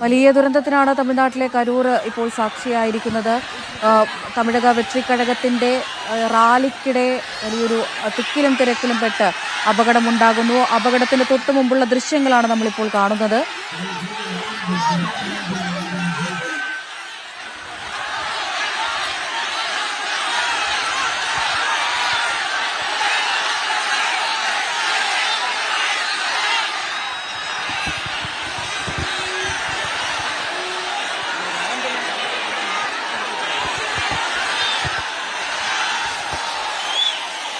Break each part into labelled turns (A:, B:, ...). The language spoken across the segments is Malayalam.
A: വലിയ ദുരന്തത്തിനാണ് തമിഴ്നാട്ടിലെ കരൂർ ഇപ്പോൾ സാക്ഷിയായിരിക്കുന്നത്. തമിഴക വെട്രിക്കഴകത്തിൻ്റെ റാലിക്കിടെ വലിയൊരു തിക്കിലും തിരക്കിലും പെട്ട് അപകടമുണ്ടാകുന്നു. അപകടത്തിന് തൊട്ടു മുമ്പുള്ള ദൃശ്യങ്ങളാണ് നമ്മളിപ്പോൾ കാണുന്നത്.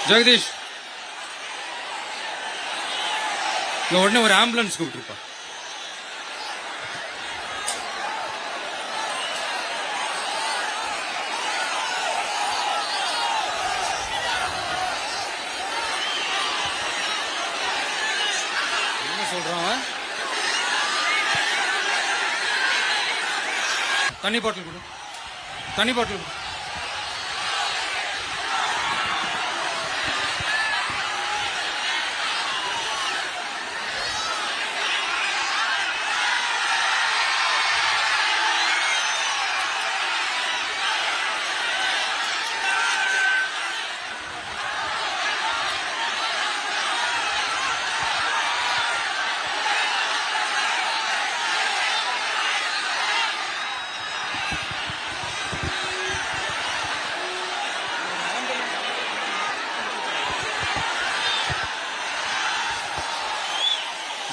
B: ஜெகதீஷ், உடனே ஒரு ஆம்புலன்ஸ் கூப்பிட்டுருப்பா. என்ன சொல்றான்? தண்ணி பாட்டில் கொடு, தண்ணி பாட்டில் கொடு.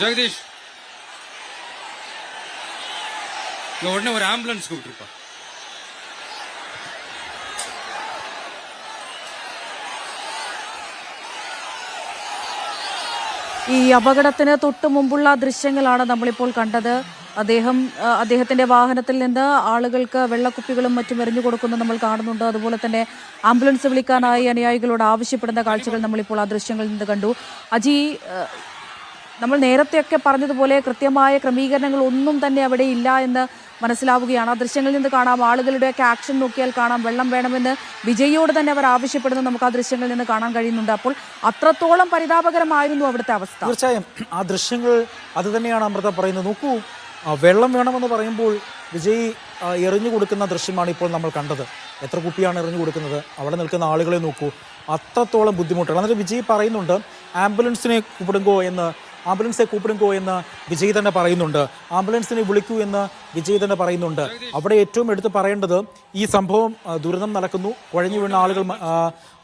B: ஜெகதீஷ், உடனே ஒரு ஆம்புலன்ஸ் கூப்பிட்டுருப்பா.
A: ഈ അപകടത്തിന് തൊട്ടു മുമ്പുള്ള ദൃശ്യങ്ങളാണ് നമ്മളിപ്പോൾ കണ്ടത്. അദ്ദേഹത്തിന്റെ വാഹനത്തിൽ നിന്ന് ആളുകൾക്ക് വെള്ളക്കുപ്പികളും മറ്റും എറിഞ്ഞു കൊടുക്കുന്നത് നമ്മൾ കാണുന്നുണ്ട്. അതുപോലെ തന്നെ ആംബുലൻസ് വിളിക്കാനായി അനുയായികളോട് ആവശ്യപ്പെടുന്ന കാഴ്ചകൾ നമ്മളിപ്പോൾ ആ ദൃശ്യങ്ങളിൽ നിന്ന് കണ്ടു. അജി, നമ്മൾ നേരത്തെയൊക്കെ പറഞ്ഞതുപോലെ കൃത്യമായ ക്രമീകരണങ്ങൾ ഒന്നും തന്നെ അവിടെ ഇല്ല എന്ന് മനസ്സിലാവുകയാണ്. ആ ദൃശ്യങ്ങളിൽ നിന്ന് കാണാം, ആളുകളുടെയൊക്കെ ആക്ഷൻ നോക്കിയാൽ കാണാം, വെള്ളം വേണമെന്ന് വിജയിയോട് തന്നെ അവർ ആവശ്യപ്പെടുന്നത് നമുക്ക് ആ ദൃശ്യങ്ങളിൽ നിന്ന് കാണാൻ കഴിയുന്നുണ്ട്. അപ്പോൾ അത്രത്തോളം പരിതാപകരമായിരുന്നു അവിടുത്തെ അവസ്ഥ.
C: തീർച്ചയായും ആ ദൃശ്യങ്ങൾ അത് തന്നെയാണ് അമൃത പറയുന്നത്. നോക്കൂ, വെള്ളം വേണമെന്ന് പറയുമ്പോൾ വിജയ് എറിഞ്ഞു കൊടുക്കുന്ന ദൃശ്യമാണ് ഇപ്പോൾ നമ്മൾ കണ്ടത്. എത്ര കുപ്പിയാണ് എറിഞ്ഞു കൊടുക്കുന്നത്? അവിടെ നിൽക്കുന്ന ആളുകളെ നോക്കൂ, അത്രത്തോളം ബുദ്ധിമുട്ടുകൾ. എന്നിട്ട് വിജയ് പറയുന്നുണ്ട് ആംബുലൻസിനെ കൂപ്പിടുങ്കോ എന്ന് വിജയ് തന്നെ പറയുന്നുണ്ട്. ആംബുലൻസിനെ വിളിക്കൂ എന്ന് വിജയ് തന്നെ പറയുന്നുണ്ട്. അവിടെ ഏറ്റവും എടുത്ത് പറയേണ്ടത് ഈ സംഭവം, ദുരന്തം നടക്കുന്നു, കുഴഞ്ഞു വീണ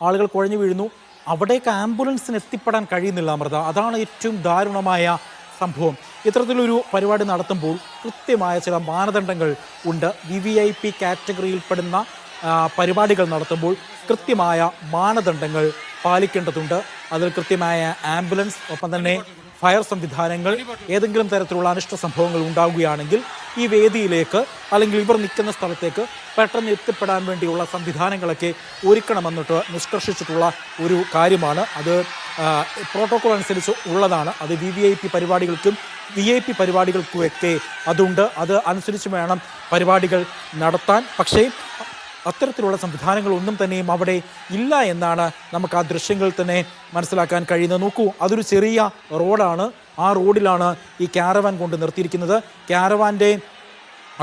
C: ആളുകൾ കുഴഞ്ഞു വീഴുന്നു, അവിടേക്ക് ആംബുലൻസിന് എത്തിപ്പെടാൻ കഴിയുന്നില്ല അമൃത. അതാണ് ഏറ്റവും ദാരുണമായ സംഭവം. ഇത്തരത്തിലൊരു പരിപാടി നടത്തുമ്പോൾ കൃത്യമായ ചില മാനദണ്ഡങ്ങൾ ഉണ്ട്. VVIP കാറ്റഗറിയിൽപ്പെടുന്ന പരിപാടികൾ നടത്തുമ്പോൾ കൃത്യമായ മാനദണ്ഡങ്ങൾ പാലിക്കേണ്ടതുണ്ട്. അതിൽ കൃത്യമായ ആംബുലൻസ്, ഒപ്പം തന്നെ ഫയർ സംവിധാനങ്ങൾ, ഏതെങ്കിലും തരത്തിലുള്ള അനിഷ്ട സംഭവങ്ങൾ ഉണ്ടാവുകയാണെങ്കിൽ ഈ വേദിയിലേക്ക് അല്ലെങ്കിൽ ഇവർ നിൽക്കുന്ന സ്ഥലത്തേക്ക് പെട്ടെന്ന് എത്തിപ്പെടാൻ വേണ്ടിയുള്ള സംവിധാനങ്ങളൊക്കെ ഒരുക്കണമെന്നിട്ട് നിഷ്കർഷിച്ചിട്ടുള്ള ഒരു കാര്യമാണ്. അത് പ്രോട്ടോകോൾ അനുസരിച്ച് ഉള്ളതാണ്. അത് VVIP പരിപാടികൾക്കും VIP പരിപാടികൾക്കുമൊക്കെ അതുണ്ട്. അത് അനുസരിച്ച് വേണം പരിപാടികൾ നടത്താൻ. പക്ഷേ അത്തരത്തിലുള്ള സംവിധാനങ്ങളൊന്നും തന്നെയും അവിടെ ഇല്ല എന്നാണ് നമുക്ക് ആ ദൃശ്യങ്ങളിൽ തന്നെ മനസ്സിലാക്കാൻ കഴിയുന്നത്. നോക്കൂ, അതൊരു ചെറിയ റോഡാണ്. ആ റോഡിലാണ് ഈ ക്യാരവാൻ കൊണ്ട് നിർത്തിയിരിക്കുന്നത്. ക്യാരവാൻ്റെ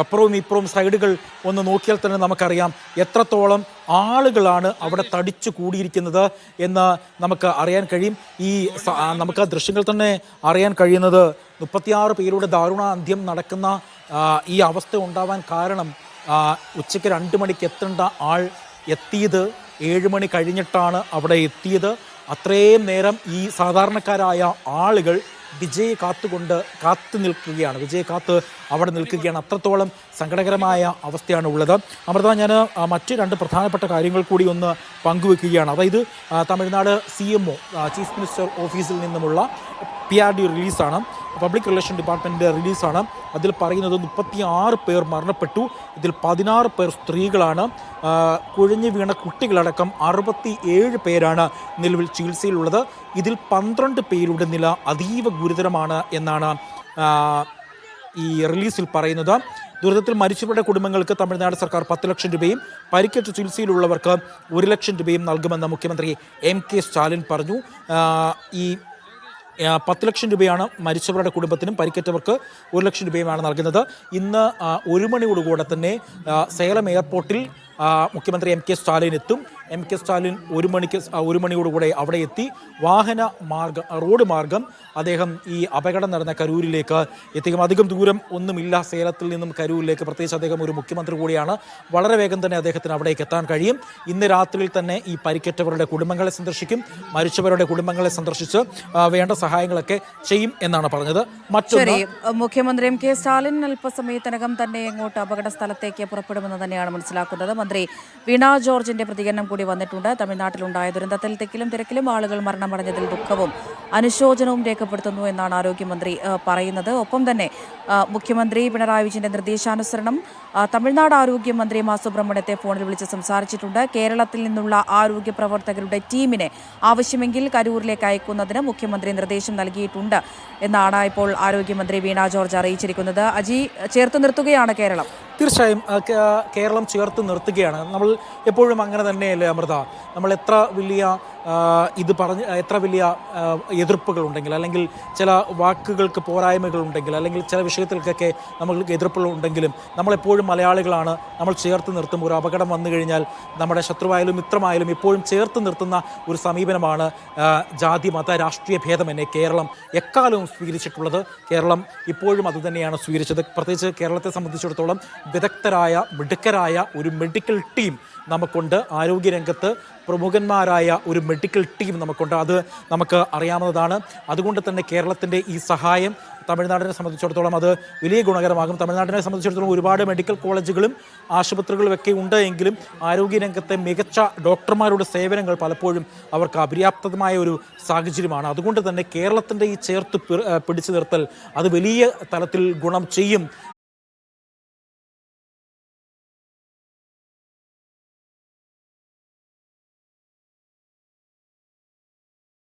C: അപ്പുറവും ഇപ്പുറവും സൈഡുകൾ ഒന്ന് നോക്കിയാൽ തന്നെ നമുക്കറിയാം എത്രത്തോളം ആളുകളാണ് അവിടെ തടിച്ചു കൂടിയിരിക്കുന്നത് എന്ന് നമുക്ക് അറിയാൻ കഴിയും. നമുക്ക് ആ ദൃശ്യങ്ങൾ തന്നെ അറിയാൻ കഴിയുന്നത് 36 പേരുടെ ദാരുണ അന്ത്യം നടക്കുന്ന ഈ അവസ്ഥ ഉണ്ടാവാൻ കാരണം ഉച്ചയ്ക്ക് 2 മണിക്ക് എത്തേണ്ട ആൾ എത്തിയത് 7 മണി കഴിഞ്ഞിട്ടാണ് അവിടെ എത്തിയത്. അത്രയും നേരം ഈ സാധാരണക്കാരായ ആളുകൾ വിജയെ കാത്തു നിൽക്കുകയാണ്. വിജയെ കാത്ത് അവിടെ നിൽക്കുകയാണ്. അത്രത്തോളം സങ്കടകരമായ അവസ്ഥയാണ് ഉള്ളത്. അമൃത, ഞാൻ മറ്റ് 2 പ്രധാനപ്പെട്ട കാര്യങ്ങൾ കൂടി ഒന്ന് പങ്കുവെക്കുകയാണ്. അതായത് തമിഴ്നാട് CMO ചീഫ് മിനിസ്റ്റർ ഓഫീസിൽ നിന്നുമുള്ള PRD റിലീസാണ്, പബ്ലിക് റിലേഷൻ ഡിപ്പാർട്ട്മെൻറ്റിൻ്റെ റിലീസാണ്. അതിൽ പറയുന്നത് 36 പേർ മരണപ്പെട്ടു. ഇതിൽ 16 പേർ സ്ത്രീകളാണ്. കുഴഞ്ഞു വീണ കുട്ടികളടക്കം 67 പേരാണ് നിലവിൽ ചികിത്സയിലുള്ളത്. ഇതിൽ 12 പേരുടെ നില അതീവ ഗുരുതരമാണ് എന്നാണ് ഈ റിലീസിൽ പറയുന്നത്. ദുരിതത്തിൽ മരിച്ചവരുടെ കുടുംബങ്ങൾക്ക് തമിഴ്നാട് സർക്കാർ 10 ലക്ഷം രൂപയും പരിക്കേറ്റ് ചികിത്സയിലുള്ളവർക്ക് 1 ലക്ഷം രൂപയും നൽകുമെന്ന് മുഖ്യമന്ത്രി MK സ്റ്റാലിൻ പറഞ്ഞു. ഈ 10 ലക്ഷം രൂപയാണ് മരിച്ചവരുടെ കുടുംബത്തിനും പരിക്കേറ്റവർക്ക് 1 ലക്ഷം രൂപയുമാണ് നൽകുന്നത്. ഇന്ന് 1 മണിയോടുകൂടെ തന്നെ സേലം എയർപോർട്ടിൽ മുഖ്യമന്ത്രി എം കെ സ്റ്റാലിൻ എത്തും. എം കെ സ്റ്റാലിൻ 1 മണിയോടുകൂടെ അവിടെ എത്തി റോഡ് മാർഗം അദ്ദേഹം ഈ അപകടം നടന്ന കരൂരിലേക്ക് എത്തിക്കും. അധികം ദൂരം ഒന്നുമില്ല സേലത്തിൽ നിന്നും കരൂരിലേക്ക്. പ്രത്യേകിച്ച് അദ്ദേഹം ഒരു മുഖ്യമന്ത്രി കൂടിയാണ്. വളരെ വേഗം തന്നെ അദ്ദേഹത്തിന് അവിടേക്ക് എത്താൻ കഴിയും. ഇന്ന് രാത്രിയിൽ തന്നെ ഈ പരിക്കേറ്റവരുടെ കുടുംബങ്ങളെ സന്ദർശിക്കും. മരിച്ചവരുടെ കുടുംബങ്ങളെ സന്ദർശിച്ച് വേണ്ട സഹായങ്ങളൊക്കെ ചെയ്യും എന്നാണ് പറഞ്ഞത്.
A: ശരി, മുഖ്യമന്ത്രി എം കെ സ്റ്റാലിൻ അല്പസമയത്തിനകം തന്നെ ഇങ്ങോട്ട് അപകട സ്ഥലത്തേക്ക് പുറപ്പെടുമെന്ന് തന്നെയാണ് മനസ്സിലാക്കുന്നത്. മന്ത്രി വീണ ജോർജിന്റെ പ്രതികരണം കൂടി വന്നിട്ടുണ്ട്. തമിഴ്നാട്ടിലുണ്ടായ ദുരന്തത്തിൽ തിക്കിലും തിരക്കിലും ആളുകൾ മരണമടഞ്ഞതിൽ ദുഃഖവും അനുശോചനവും രേഖപ്പെടുത്തുന്നു എന്നാണ് ആരോഗ്യമന്ത്രി പറയുന്നത്. ഒപ്പം തന്നെ മുഖ്യമന്ത്രി പിണറായി വിജയന്റെ നിർദ്ദേശാനുസരണം തമിഴ്നാട് ആരോഗ്യമന്ത്രി മാ സുബ്രഹ്മണ്യത്തെ ഫോണിൽ വിളിച്ച് സംസാരിച്ചിട്ടുണ്ട്. കേരളത്തിൽ നിന്നുള്ള ആരോഗ്യ പ്രവർത്തകരുടെ ടീമിനെ ആവശ്യമെങ്കിൽ കരൂരിലേക്ക് അയക്കുന്നതിന് മുഖ്യമന്ത്രി നിർദ്ദേശം നൽകിയിട്ടുണ്ട് എന്നാണ് ഇപ്പോൾ ആരോഗ്യമന്ത്രി വീണ ജോർജ് അറിയിച്ചിരിക്കുന്നത്. അജി, ചേർത്ത് നിർത്തുകയാണ് കേരളം.
C: തീർച്ചയായും കേരളം ചേർത്ത് നിർത്തുകയാണ്. നമ്മൾ എപ്പോഴും അങ്ങനെ തന്നെയല്ലേ അമൃത? നമ്മൾ എത്ര വലിയ എത്ര വലിയ എതിർപ്പുകളുണ്ടെങ്കിൽ, അല്ലെങ്കിൽ ചില വാക്കുകൾക്ക് പോരായ്മകളുണ്ടെങ്കിൽ, അല്ലെങ്കിൽ ചില വിഷയത്തിൽക്കൊക്കെ നമ്മൾക്ക് എതിർപ്പുകളുണ്ടെങ്കിലും നമ്മളെപ്പോഴും മലയാളികളാണ്. നമ്മൾ ചേർത്ത് നിർത്തും. ഒരു അപകടം വന്നു കഴിഞ്ഞാൽ നമ്മുടെ ശത്രുവായാലും മിത്രമായാലും എപ്പോഴും ചേർത്ത് നിർത്തുന്ന ഒരു സമീപനമാണ് ജാതി മത രാഷ്ട്രീയ ഭേദമെന്നെ കേരളം എക്കാലവും സ്വീകരിച്ചിട്ടുള്ളത്. കേരളം ഇപ്പോഴും അതുതന്നെയാണ് സ്വീകരിച്ചത്. പ്രത്യേകിച്ച് കേരളത്തെ സംബന്ധിച്ചിടത്തോളം വിദഗ്ധരായ മിടുക്കരായ ഒരു മെഡിക്കൽ ടീം നമുക്കുണ്ട്. ആരോഗ്യരംഗത്ത് പ്രമുഖന്മാരായ ഒരു മെഡിക്കൽ ടീം നമുക്കുണ്ട്. അത് നമുക്ക് അറിയാവുന്നതാണ്. അതുകൊണ്ട് തന്നെ കേരളത്തിൻ്റെ ഈ സഹായം തമിഴ്നാടിനെ സംബന്ധിച്ചിടത്തോളം അത് വലിയ ഗുണകരമാകും. തമിഴ്നാടിനെ സംബന്ധിച്ചിടത്തോളം ഒരുപാട് മെഡിക്കൽ കോളേജുകളും ആശുപത്രികളും ഒക്കെ ഉണ്ട് എങ്കിലും ആരോഗ്യരംഗത്തെ മികച്ച ഡോക്ടർമാരുടെ സേവനങ്ങൾ പലപ്പോഴും അവർക്ക് അപര്യാപ്തമായ ഒരു സാഹചര്യമാണ്. അതുകൊണ്ട് തന്നെ കേരളത്തിൻ്റെ ഈ ചേർത്ത് പിടിച്ചു നിർത്തൽ അത് വലിയ തലത്തിൽ ഗുണം ചെയ്യും